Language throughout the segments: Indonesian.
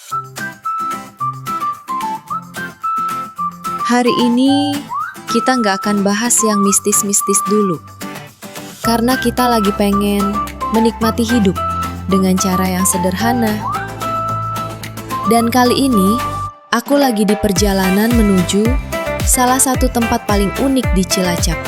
Hari ini kita nggak akan bahas yang mistis-mistis dulu. Karena kita lagi pengen menikmati hidup dengan cara yang sederhana. Dan kali ini, aku lagi di perjalanan menuju salah satu tempat paling unik di Cilacap.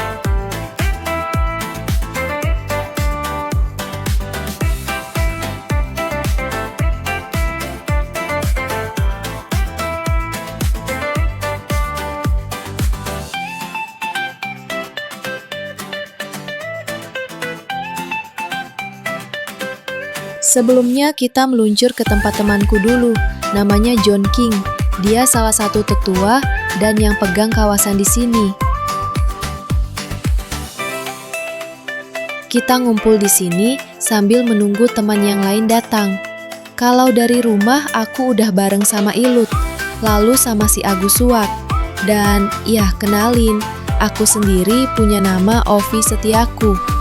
Sebelumnya kita meluncur ke tempat temanku dulu, namanya John King. Dia salah satu tetua dan yang pegang kawasan di sini. Kita ngumpul di sini sambil menunggu teman yang lain datang. Kalau dari rumah aku udah bareng sama Ilut, lalu sama si Agus Suwak. Dan ya kenalin, aku sendiri punya nama Ovi Setiaku.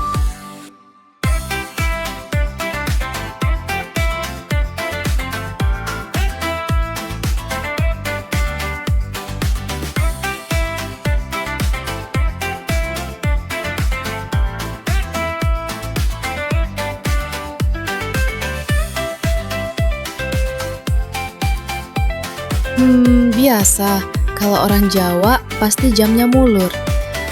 Biasa, kalau orang Jawa pasti jamnya mulur.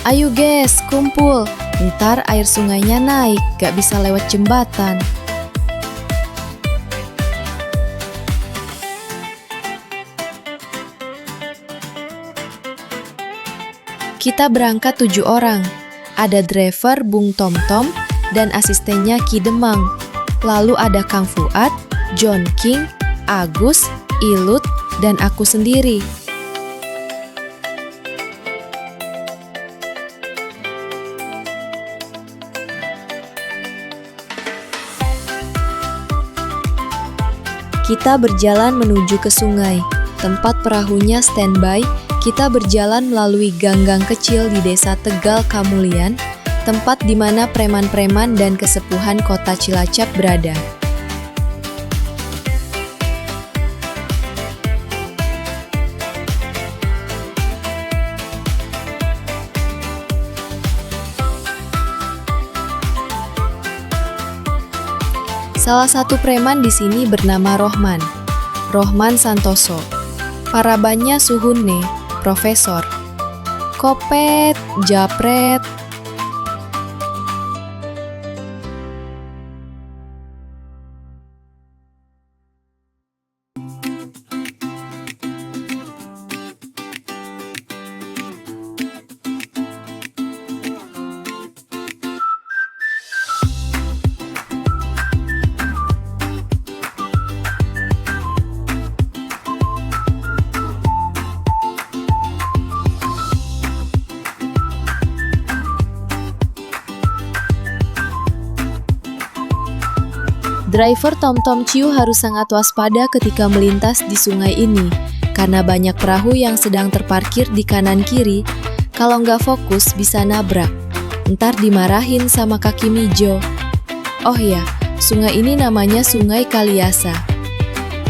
Ayo guys, kumpul. Ntar air sungainya naik, gak bisa lewat jembatan. Kita berangkat 7 orang. Ada driver Bung Tomtom dan asistennya Ki Demang. Lalu ada Kang Fuad, John King, Agus, Ilut, dan aku sendiri. Kita berjalan menuju ke sungai. Tempat perahunya standby, kita berjalan melalui gang-gang kecil di desa Tegal Kamulian, tempat di mana preman-preman dan kesepuhan kota Cilacap berada. Salah satu preman di sini bernama Rohman Santoso. Parabannya Suhunne, Profesor. Kopet, Japret. Driver TomTom Ciu harus sangat waspada ketika melintas di sungai ini, karena banyak perahu yang sedang terparkir di kanan kiri. Kalau nggak fokus bisa nabrak, ntar dimarahin sama kaki Mijo. Oh ya, sungai ini namanya Sungai Kaliasa.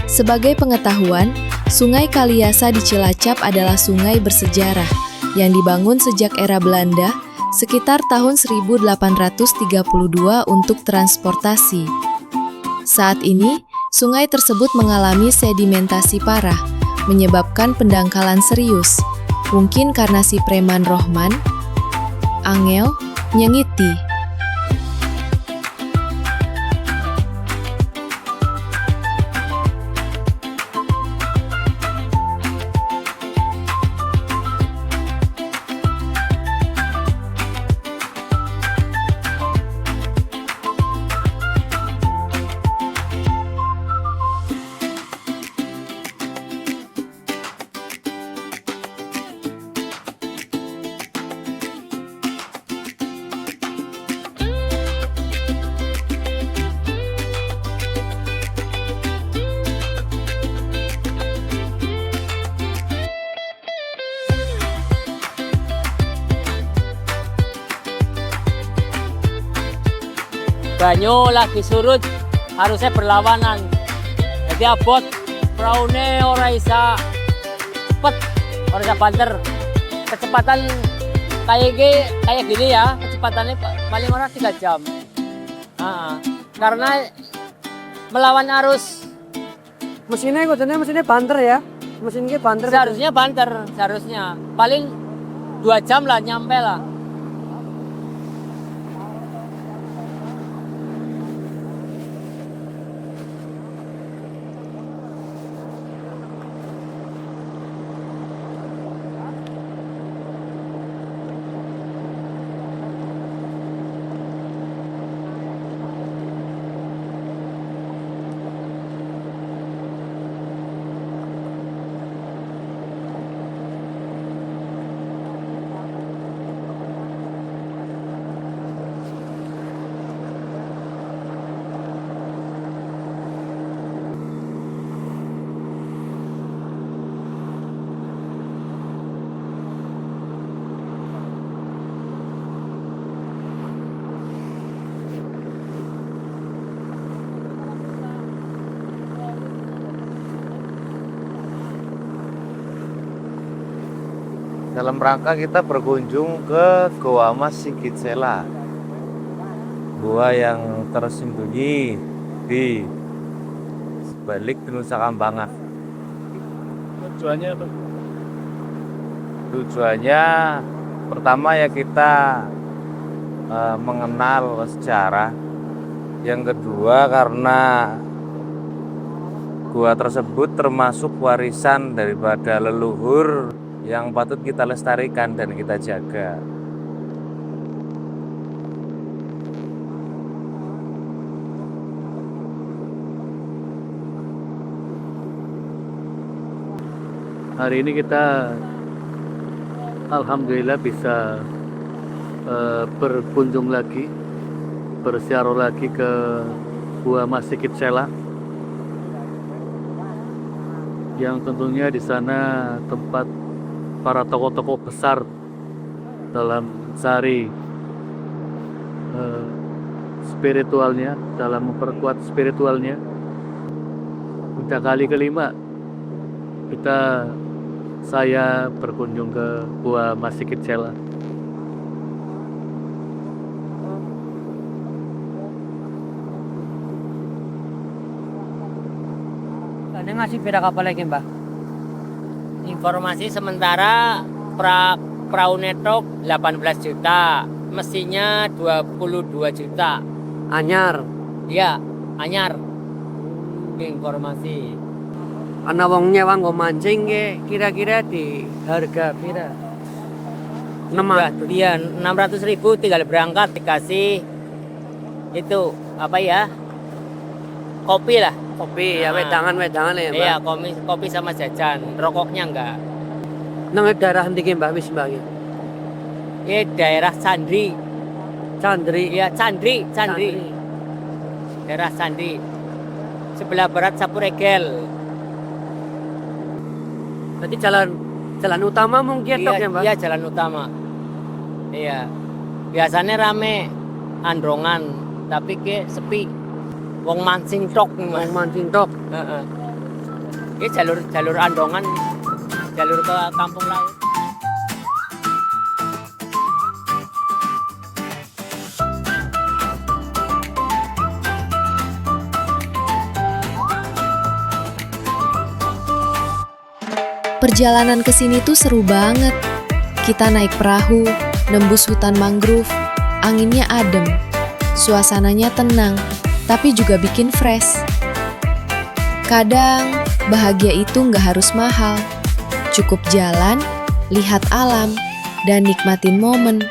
Sebagai pengetahuan, Sungai Kaliasa di Cilacap adalah sungai bersejarah yang dibangun sejak era Belanda sekitar tahun 1832 untuk transportasi. Saat ini, sungai tersebut mengalami sedimentasi parah, menyebabkan pendangkalan serius. Mungkin karena si preman Rohman, angel, nyengiti. Banyu lagi surut, harusnya berlawanan. Jadi abot Praune ora isa cepet, ora isa banter. Kecepatan kayak gini ya, kecepatannya paling ora 3 jam. Karena melawan arus. Mesinnya banter ya. Mesinnya banter. Seharusnya banter, seharusnya. Paling 2 jam lah nyampe lah. Dalam rangka kita berkunjung ke Goa Mas Sikitsela, gua yang tersembunyi di sebalik Nusa Kambangan. Tujuannya pertama ya kita mengenal sejarah. Yang kedua karena gua tersebut termasuk warisan daripada leluhur yang patut kita lestarikan dan kita jaga. Hari ini kita alhamdulillah bisa berkunjung lagi, bersiarah lagi ke Gua Mas Sikitsela, yang tentunya di sana tempat para tokoh-tokoh besar dalam mencari spiritualnya, dalam memperkuat spiritualnya. Udah kali kelima saya berkunjung ke Gua Mas Sikitsela. Ada ngasih beda kapal lagi Mbak? Informasi sementara perahu netok 18 juta, mesinnya 22 juta. Anyar. Iya, anyar. Informasi. Ana wong nyewa nggo mancing ke kira-kira di harga pira? 600. Iya, 600.000 tinggal berangkat dikasih itu apa ya? Kopi lah. Kopi ya wedangan ya Mbak. Iya, kopi sama jajan. Rokoknya enggak. Nang daerah ndi ki Mbak wis Mbak? Ini daerah Candri. Candri. Iya, Candri. Daerah Candri. Sebelah barat Sapuregel. Berarti jalan utama mungkin Iya, ya Mbak? iya, jalan utama. Iya. Biasanya rame androngan, tapi ke sepi. Wong mancing tok nih, Mas. Wong mancing tok. Heeh. Ini jalur andongan, jalur ke kampung laut. Perjalanan ke sini tuh seru banget. Kita naik perahu, nembus hutan mangrove, anginnya adem, suasananya tenang, tapi juga bikin fresh. Kadang, bahagia itu nggak harus mahal. Cukup jalan, lihat alam, dan nikmatin momen.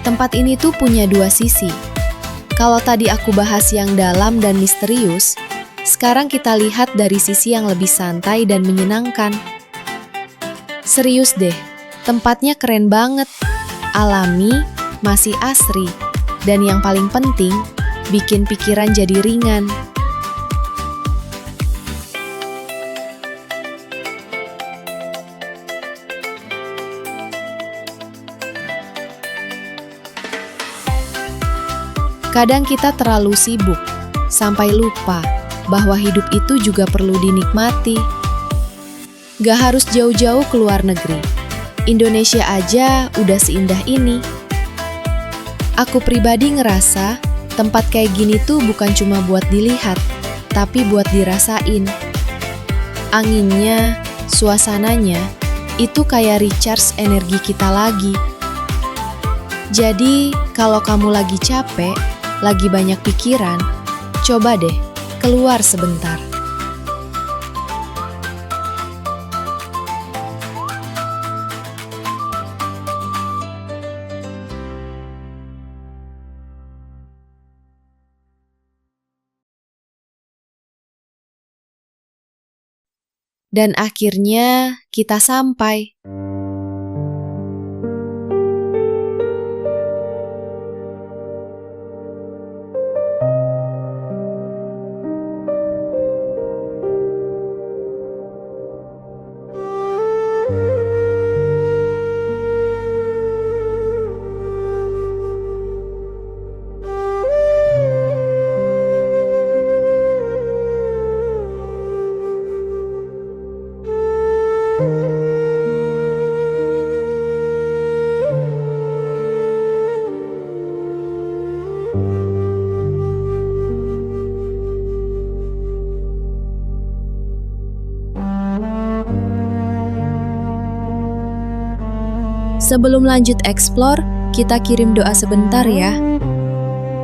Tempat ini tuh punya dua sisi. Kalau tadi aku bahas yang dalam dan misterius, sekarang kita lihat dari sisi yang lebih santai dan menyenangkan. Serius deh, tempatnya keren banget. Alami, masih asri, dan yang paling penting, bikin pikiran jadi ringan. Kadang kita terlalu sibuk, sampai lupa bahwa hidup itu juga perlu dinikmati. Gak harus jauh-jauh ke luar negeri. Indonesia aja udah seindah ini. Aku pribadi ngerasa tempat kayak gini tuh bukan cuma buat dilihat, tapi buat dirasain. Anginnya, suasananya, itu kayak recharge energi kita lagi. Jadi, kalau kamu lagi capek, lagi banyak pikiran, coba deh keluar sebentar. Dan akhirnya kita sampai. Sebelum lanjut explore, kita kirim doa sebentar ya.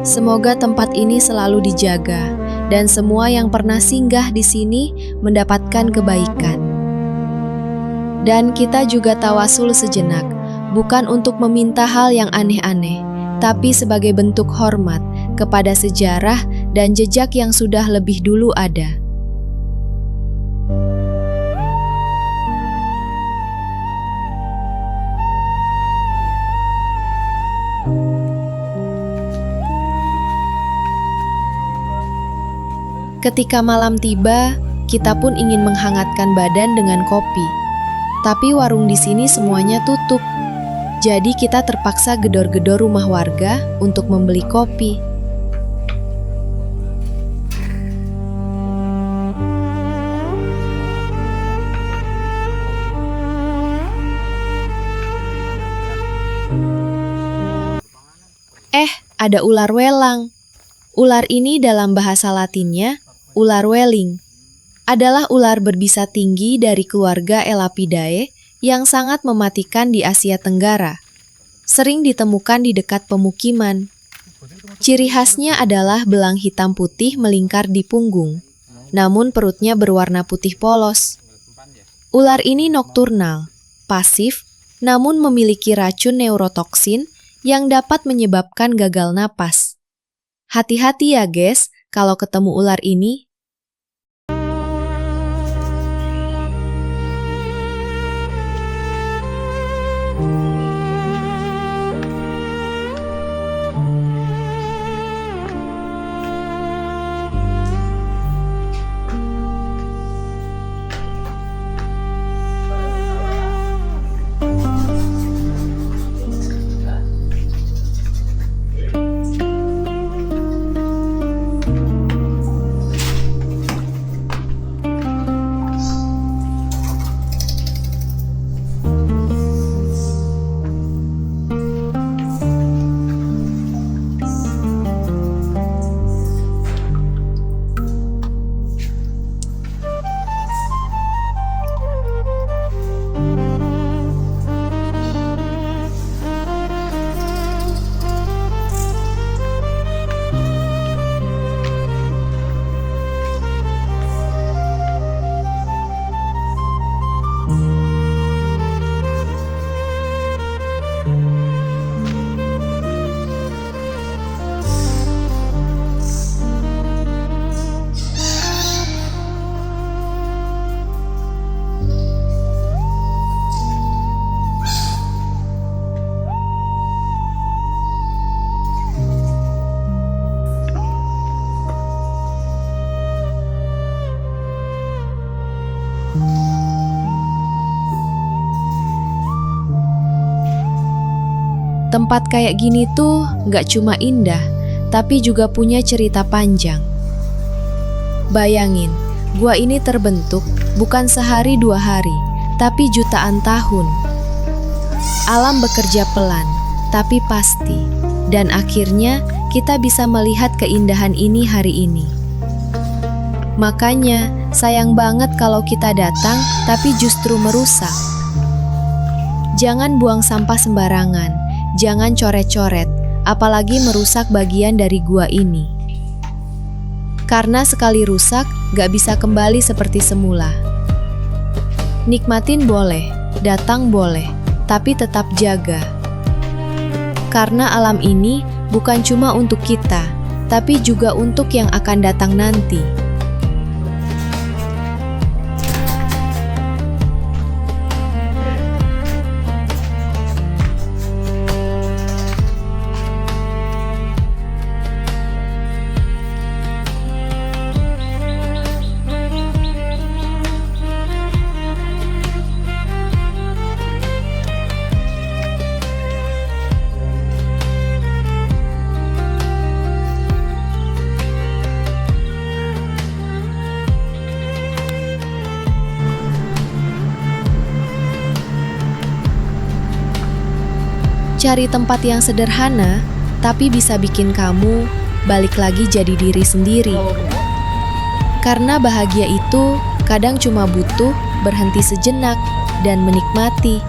Semoga tempat ini selalu dijaga dan semua yang pernah singgah di sini mendapatkan kebaikan. Dan kita juga tawasul sejenak, bukan untuk meminta hal yang aneh-aneh, tapi sebagai bentuk hormat kepada sejarah dan jejak yang sudah lebih dulu ada. Ketika malam tiba, kita pun ingin menghangatkan badan dengan kopi. Tapi warung di sini semuanya tutup. Jadi kita terpaksa gedor-gedor rumah warga untuk membeli kopi. Ada ular welang. Ular ini dalam bahasa Latinnya ular weling, adalah ular berbisa tinggi dari keluarga Elapidae yang sangat mematikan di Asia Tenggara. Sering ditemukan di dekat pemukiman. Ciri khasnya adalah belang hitam putih melingkar di punggung, namun perutnya berwarna putih polos. Ular ini nokturnal, pasif, namun memiliki racun neurotoksin yang dapat menyebabkan gagal napas. Hati-hati ya guys, kalau ketemu ular ini. Tempat kayak gini tuh nggak cuma indah, tapi juga punya cerita panjang. Bayangin, gua ini terbentuk bukan sehari dua hari, tapi jutaan tahun. Alam bekerja pelan, tapi pasti. Dan akhirnya kita bisa melihat keindahan ini hari ini. Makanya, sayang banget kalau kita datang, tapi justru merusak. Jangan buang sampah sembarangan, jangan coret-coret, apalagi merusak bagian dari gua ini. Karena sekali rusak, gak bisa kembali seperti semula. Nikmatin boleh, datang boleh, tapi tetap jaga. Karena alam ini bukan cuma untuk kita, tapi juga untuk yang akan datang nanti. Cari tempat yang sederhana, tapi bisa bikin kamu balik lagi jadi diri sendiri. Karena bahagia itu kadang cuma butuh berhenti sejenak dan menikmati